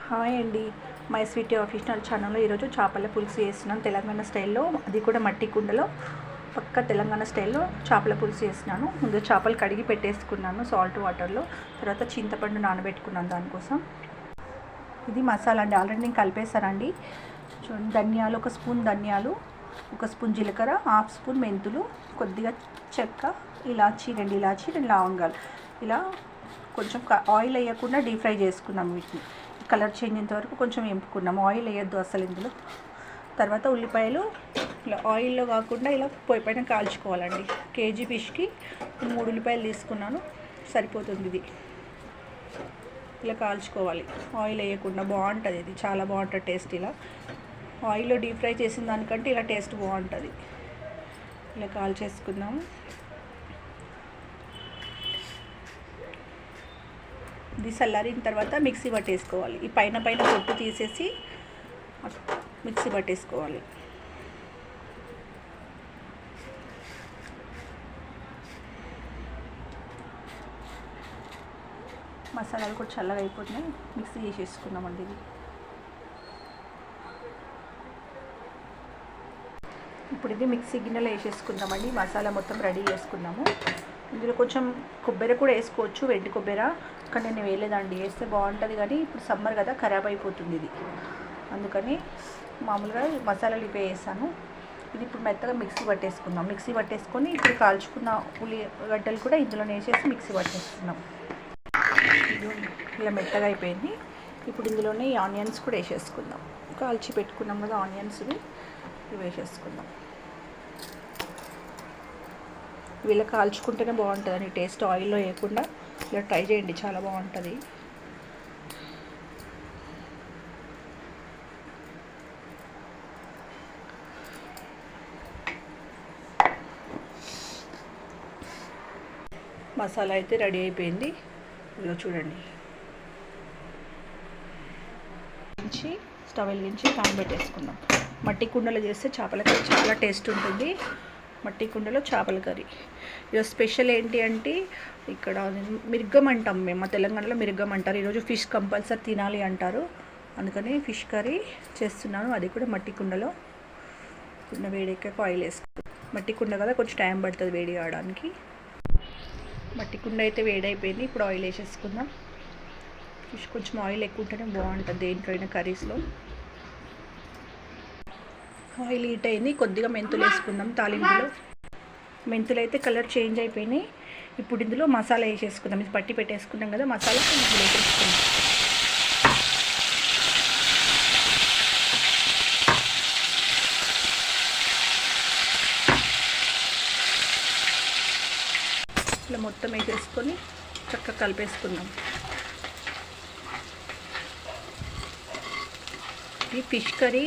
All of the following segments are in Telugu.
హాయ్ అండి. మై స్వీటీ ఆఫీషియల్ ఛానల్లో ఈరోజు చేపల పులుసు చేస్తున్నాను తెలంగాణ స్టైల్లో. అది కూడా మట్టి కుండలో, పక్క తెలంగాణ స్టైల్లో చేపల పులుసు చేస్తున్నాను. ముందు చేపలు కడిగి పెట్టేసుకున్నాను సాల్ట్ వాటర్లో. తర్వాత చింతపండు నానబెట్టుకున్నాను దానికోసం. ఇది మసాలా అండి, ఆల్రెడీ నేను కలిపేస్తానండి. చూడండి, ధనియాలు 1 స్పూన్, ధనియాలు 1 స్పూన్, జీలకర్ర 1/2 స్పూన్, మెంతులు, కొద్దిగా చెక్క, ఇలాచి 2 లవంగాలు. ఇలా కొంచెం ఆయిల్ వేయకుండా డీప్ ఫ్రై చేసుకున్నాం. వీటిని కలర్ చేంజ్ అయ్యేంత వరకు కొంచెం వేపుకున్నాము. ఆయిల్ వేయద్దు అసలు ఇందులో. తర్వాత ఉల్లిపాయలు ఇలా ఆయిల్లో కాకుండా ఇలా పొయ్యి పైన కాల్చుకోవాలండి. కేజీ ఫిష్కి 3 ఉల్లిపాయలు తీసుకున్నాను, సరిపోతుంది. ఇది ఇలా కాల్చుకోవాలి, ఆయిల్ వేయకుండా. బాగుంటుంది, ఇది చాలా బాగుంటుంది టేస్ట్. ఇలా ఆయిల్లో డీప్ ఫ్రై చేసిన దానికంటే ఇలా టేస్ట్ బాగుంటుంది. ఇలా కాల్చేసుకుందాము. ఇది చల్లారిన తర్వాత మిక్సీ పట్టేసుకోవాలి. ఈ పైన పొట్టు తీసేసి మిక్సీ పట్టేసుకోవాలి. మసాలాలు కూడా చల్లగా అయిపోతున్నాయి, మిక్సీ చేసేసుకున్నామండి. ఇది ఇప్పుడు ఇది మిక్సీ గిన్నెలో వేసేసుకుందామండి. మసాలా మొత్తం రెడీ చేసుకున్నాము. ఇందులో కొంచెం కొబ్బరి కూడా వేసుకోవచ్చు, వెండి కొబ్బరి. కానీ నేను వేయలేదండి, వేస్తే బాగుంటుంది కానీ ఇప్పుడు సమ్మర్ కదా, ఖరాబ్ అయిపోతుంది ఇది. అందుకని మామూలుగా మసాలాలు ఇవే వేసాను. ఇది ఇప్పుడు మెత్తగా మిక్సీ పట్టేసుకుందాం. మిక్సీ పట్టేసుకొని ఇప్పుడు కాల్చుకున్న ఉల్లిగడ్డలు కూడా ఇందులో వేసేసి మిక్సీ పట్టేసుకుందాం. ఇలా మెత్తగా అయిపోయింది. ఇప్పుడు ఇందులోనే ఈ ఆనియన్స్ కూడా వేసేసుకుందాం. కాల్చి పెట్టుకున్నాం కదా ఆనియన్స్ని, ఇవి వేసేసుకుందాం. ఇలా కాల్చుకుంటేనే బాగుంటుందండి టేస్ట్, ఆయిల్లో వేయకుండా. ఇలా ట్రై చేయండి, చాలా బాగుంటుంది. మసాలా అయితే రెడీ అయిపోయింది. ఇదిగో చూడండి. స్టవ్ వెలిగించి ప్యాన్ పెట్టేసుకుందాం. మట్టి కుండలో చేస్తే చేపల కర్రీ చాలా టేస్ట్ ఉంటుంది. మట్టి కుండలో చేపల కర్రీ. ఈరోజు స్పెషల్ ఏంటి అంటే, ఇక్కడ మిర్గం అంటాం మేము, మా తెలంగాణలో మిర్గం అంటారు. ఈరోజు ఫిష్ కంపల్సరీ తినాలి అంటారు, అందుకని ఫిష్ కర్రీ చేస్తున్నాను. అది కూడా మట్టి కుండలో. కుండ వేడెక్కాక ఆయిల్ వేసుకుంటాం. మట్టి కుండ కదా, కొంచెం టైం పడుతుంది వేడి కావడానికి. మట్టి కుండ అయితే వేడైపోయింది. ఇప్పుడు ఆయిల్ వేసేసుకుందాం. ఫిష్ కొంచెం ఆయిల్ ఎక్కువ ఉంటేనే బాగుంటుంది దేంట్లో అయినా, కర్రీస్లో. ఆయిల్ హీట్ అయింది. కొద్దిగా మెంతులు వేసుకుందాం తాలింపులో. మెంతులు అయితే కలర్ చేంజ్ అయిపోయినాయి. ఇప్పుడు ఇందులో మసాలా వేసేసుకుందాం. ఇది పట్టి పెట్టేసుకున్నాం కదా, మసాలా ఇందులో వేసేసుకుందాం. ఇలా మొత్తం వేసేసుకొని చక్కగా కలిపేసుకుందాం. ఈ ఫిష్ కర్రీ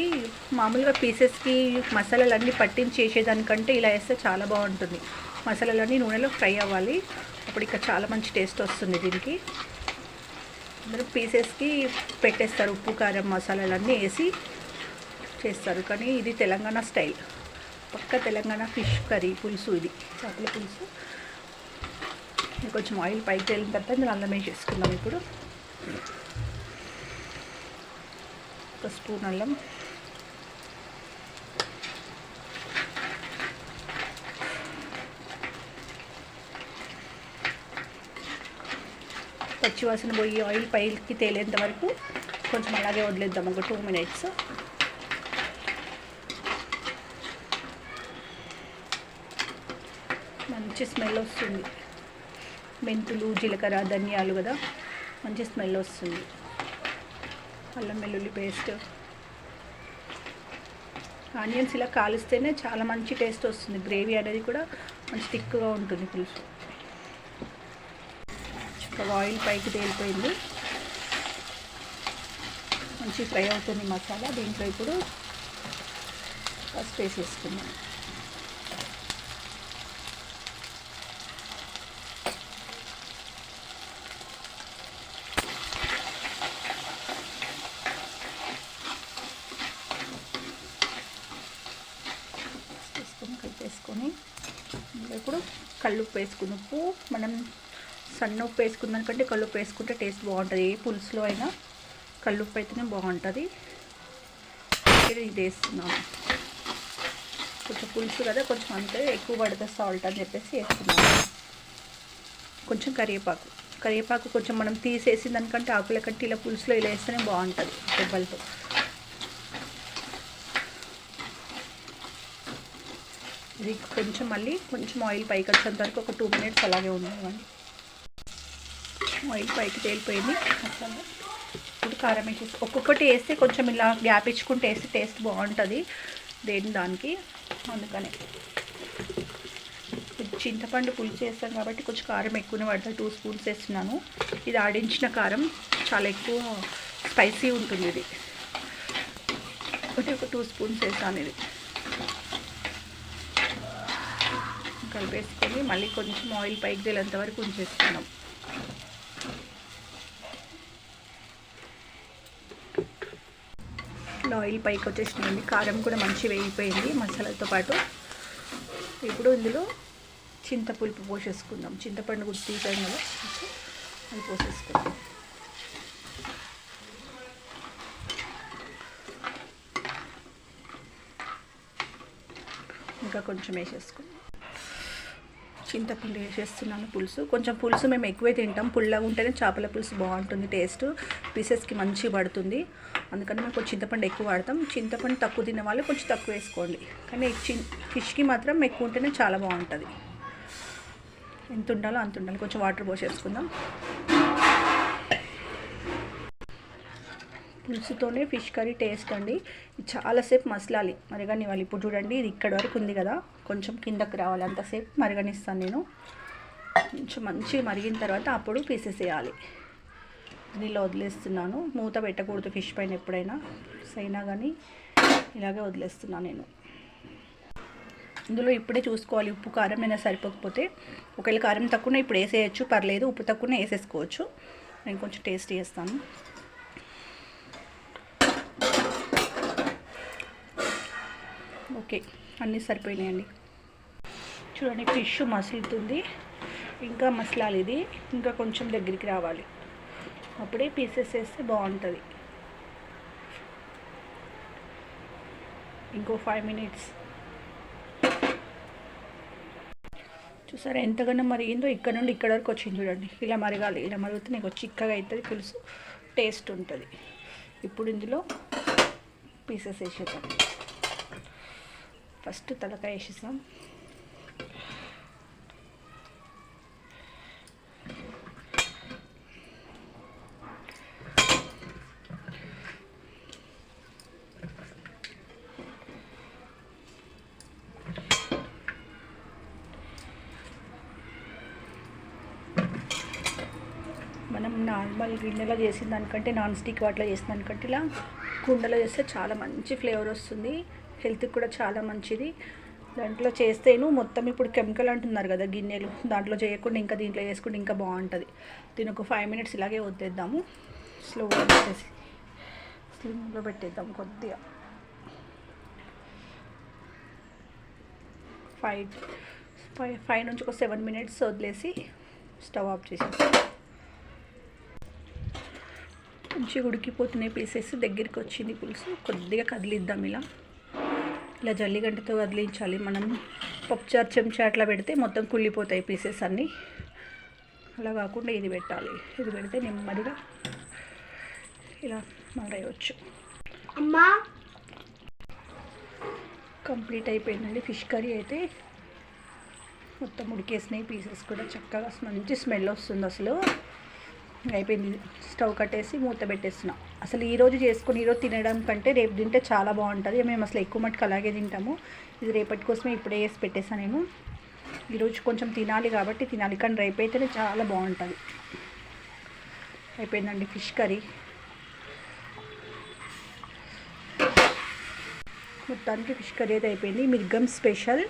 మామూలుగా పీసెస్కి మసాలాలన్నీ పట్టించి చేసేదానికంటే ఇలా వేస్తే చాలా బాగుంటుంది. మసాలాలన్నీ నూనెలో ఫ్రై అవ్వాలి, అప్పుడు ఇక చాలా మంచి టేస్ట్ వస్తుంది దీనికి. అందరూ పీసెస్కి పెట్టేస్తారు, ఉప్పు కారం మసాలాలన్నీ వేసి చేస్తారు. కానీ ఇది తెలంగాణ స్టైల్, పక్క తెలంగాణ ఫిష్ కర్రీ పులుసు. ఇది చేపల పులుసు. కొంచెం ఆయిల్ పైకి వెళ్ళిన తర్వాత ఇందులో అల్లం వేసేసుకుందాం. ఇప్పుడు 1 స్పూన్ అల్లం, పచ్చివాసన పోయి ఆయిల్ పైకి తేలేంత వరకు కొంచెం అలాగే వదిలేద్దాం, ఒక 2 మినిట్స్. మంచి స్మెల్ వస్తుంది. మెంతులు, జీలకర్ర, ధనియాలు కదా, మంచి స్మెల్ వస్తుంది. అల్లం వెల్లుల్లి పేస్ట్, ఆనియన్స్ ఇలా కాలిస్తేనే చాలా మంచి టేస్ట్ వస్తుంది. గ్రేవీ అనేది కూడా మంచి థిక్గా ఉంటుంది పులుసు. చక్కగా ఆయిల్ పైకి తేలిపోయింది, మంచి ఫ్రై అవుతుంది మసాలా. దీంట్లో ఇప్పుడు పసుపు వేసేసుకుందాం. కలిపేసుకొని ఇప్పుడు కల్లుప్పు వేసుకుని, ఉప్పు మనం సన్న ఉప్పు వేసుకున్న దానికంటే కల్లుప్పు వేసుకుంటే టేస్ట్ బాగుంటుంది. ఏ పులుసులో అయినా కల్లుప్పు అయితేనే బాగుంటుంది. ఇది వేస్తున్నాను. కొంచెం పులుసు కదా, కొంచెం అంతే ఎక్కువ పడుతుంది సాల్ట్ అని చెప్పేసి వేస్తున్నాను. కొంచెం కరివేపాకు కొంచెం మనం తీసేసిన దానికంటే ఆకుల కంటే ఇలా పులుసులో ఇలా వేస్తేనే బాగుంటుంది దెబ్బలతో. ఇది కొంచెం మళ్ళీ కొంచెం ఆయిల్ పైకి వచ్చేంత వరకు ఒక 2 minutes అలాగే ఉండనివ్వండి. ఆయిల్ పైకి తేలిపోయింది. అట్లా ఇప్పుడు కారం వేసేసి ఒక్కొక్కటి వేస్తే కొంచెం ఇలా గ్యాప్ ఇచ్చుకుంటే వేస్తే టేస్ట్ బాగుంటుంది దానికి. అందుకని చింతపండు పులుసు వేస్తాం కాబట్టి కొంచెం కారం ఎక్కువనే పడుతుంది. 2 spoons వేస్తున్నాను. ఇది ఆడించిన కారం చాలా ఎక్కువ స్పైసీ ఉంటుంది. ఇది ఒక 2 spoons వేసాను. ఇది కలిపేసుకొని మళ్ళీ కొంచెం ఆయిల్ పైకి తేలేంత వరకు ఉంచేస్తున్నాం. ఆయిల్ పైకి వచ్చేసినాయండి. కారం కూడా మంచిగా వేగిపోయింది మసాలాతో పాటు. ఇప్పుడు ఇందులో చింతపులుపు పోసేసుకుందాం. చింతపండు కూడా తీసాం కదా, అది పోసేసుకుందాం. ఇంకా కొంచెం వేసేసుకుందాం. చింతపండు వేసేస్తున్నాను. కొంచెం పులుసు మేము ఎక్కువే తింటాం. పుల్లగా ఉంటేనే చేపల పులుసు బాగుంటుంది. టేస్ట్ పీసెస్కి మంచిగా పడుతుంది. అందుకని మేము కొంచెం చింతపండు ఎక్కువ వాడతాం. చింతపండు తక్కువ తినే వాళ్ళు కొంచెం తక్కువ వేసుకోండి. కానీ ఫిష్కి మాత్రం ఎక్కువ ఉంటేనే చాలా బాగుంటుంది. ఎంత ఉండాలో అంత ఉండాలి. కొంచెం వాటర్ పోసేసుకుందాం. పులుసుతోనే ఫిష్ కర్రీ టేస్ట్ అండి. చాలాసేపు మసలాలి, మరగనివ్వాలి. ఇప్పుడు చూడండి, ఇది ఇక్కడ వరకు ఉంది కదా, కొంచెం కిందకి రావాలి. అంతసేపు మరగనిస్తాను నేను. కొంచెం మంచిగా మరిగిన తర్వాత అప్పుడు పీసెస్ వేయాలి. దీనిలో వదిలేస్తున్నాను. మూత పెట్టకూడదు ఫిష్ పైన ఎప్పుడైనా అయినా కానీ, ఇలాగే వదిలేస్తున్నాను నేను. ఇందులో ఇప్పుడే చూసుకోవాలి ఉప్పు కారం అయినా సరిపోకపోతే. ఒకవేళ కారం తక్కువ ఇప్పుడు వేసేయచ్చు, పర్లేదు. ఉప్పు తక్కువ వేసేసుకోవచ్చు. నేను కొంచెం టేస్ట్ చేస్తాను. ఓకే, అన్నీ సరిపోయినాయండి. చూడండి, ఫిష్ మసులుతుంది. ఇంకా మసలాలి. ఇది ఇంకా కొంచెం దగ్గరికి రావాలి. అప్పుడే పీసెస్ వేస్తే బాగుంటుంది. ఇంకో 5 minutes. చూసారా ఎంతగానో మరిగిందో. ఇక్కడ నుండి ఇక్కడ వరకు వచ్చింది చూడండి. ఇలా మరగాలి. ఇలా మరిగితే నీకు చిక్కగా అవుతుంది పులుసు, టేస్ట్ ఉంటుంది. ఇప్పుడు ఇందులో పీసెస్ వేసేద్దాం. ఫస్ట్ తలకాయ వేసేసాం. మనం నార్మల్ గిన్నెలో చేసిన దానికంటే, నాన్ స్టిక్ వాటిలో చేసిన దానికంటే ఇలా కుండలో చేస్తే చాలా మంచి ఫ్లేవర్ వస్తుంది. హెల్త్కి కూడా చాలా మంచిది. దాంట్లో చేస్తేను మొత్తం ఇప్పుడు కెమికల్ అంటున్నారు కదా గిన్నెలు, దాంట్లో చేయకుండా ఇంకా దీంట్లో వేసుకుంటే ఇంకా బాగుంటుంది. దీని ఒక 5 minutes ఇలాగే వదిలేద్దాము. స్లోగా పెట్టేసి స్లిమ్లో పెట్టేద్దాం. కొద్దిగా 5 నుంచి ఒక 7 minutes వదిలేసి స్టవ్ ఆఫ్ చేసేస్తాం. మంచిగా ఉడికిపోతున్నాయి పీసెస్. దగ్గరికి వచ్చింది పులుసు. కొద్దిగా కదిలిద్దాం. ఇలా జల్లిగంటతో కదిలించాలి. మనం పప్పుచారు చెంచా అట్లా పెడితే మొత్తం కుళ్ళిపోతాయి పీసెస్ అన్నీ. అలా కాకుండా ఇది పెట్టాలి. ఇది పెడితే నెమ్మదిగా ఇలా మరగవచ్చు. అమ్మా, కంప్లీట్ అయిపోయిందండి ఫిష్ కర్రీ అయితే. మొత్తం ఉడికేసినాయి పీసెస్ కూడా చక్కగా. మంచి స్మెల్ వస్తుంది అసలు. అయిపోయింది. స్టవ్ కట్టేసి మూత పెట్టేస్తున్నాం. అసలు ఈరోజు చేసుకుని ఈరోజు తినడం కంటే రేపు తింటే చాలా బాగుంటుంది. మేము అసలు ఎక్కువ మట్టుకు అలాగే తింటాము. ఇది రేపటి కోసమే ఇప్పుడే వేసి పెట్టేసాను నేను. ఈరోజు కొంచెం తినాలి కాబట్టి తినాలి, కానీ రేపు అయితేనే చాలా బాగుంటుంది. అయిపోయిందండి ఫిష్ కర్రీ. మొత్తానికి ఫిష్ కర్రీ అయితే అయిపోయింది. మిర్గం స్పెషల్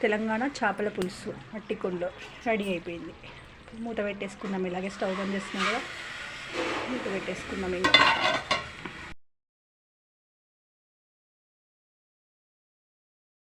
తెలంగాణ చేపల పులుసు మట్టికుండలో రెడీ అయిపోయింది. మూత పెట్టేసుకున్నాం. ఇలాగే స్టవ్ బంద్ చేస్తున్నాం కదా, మూత పెట్టేసుకున్నాం. ఇంకా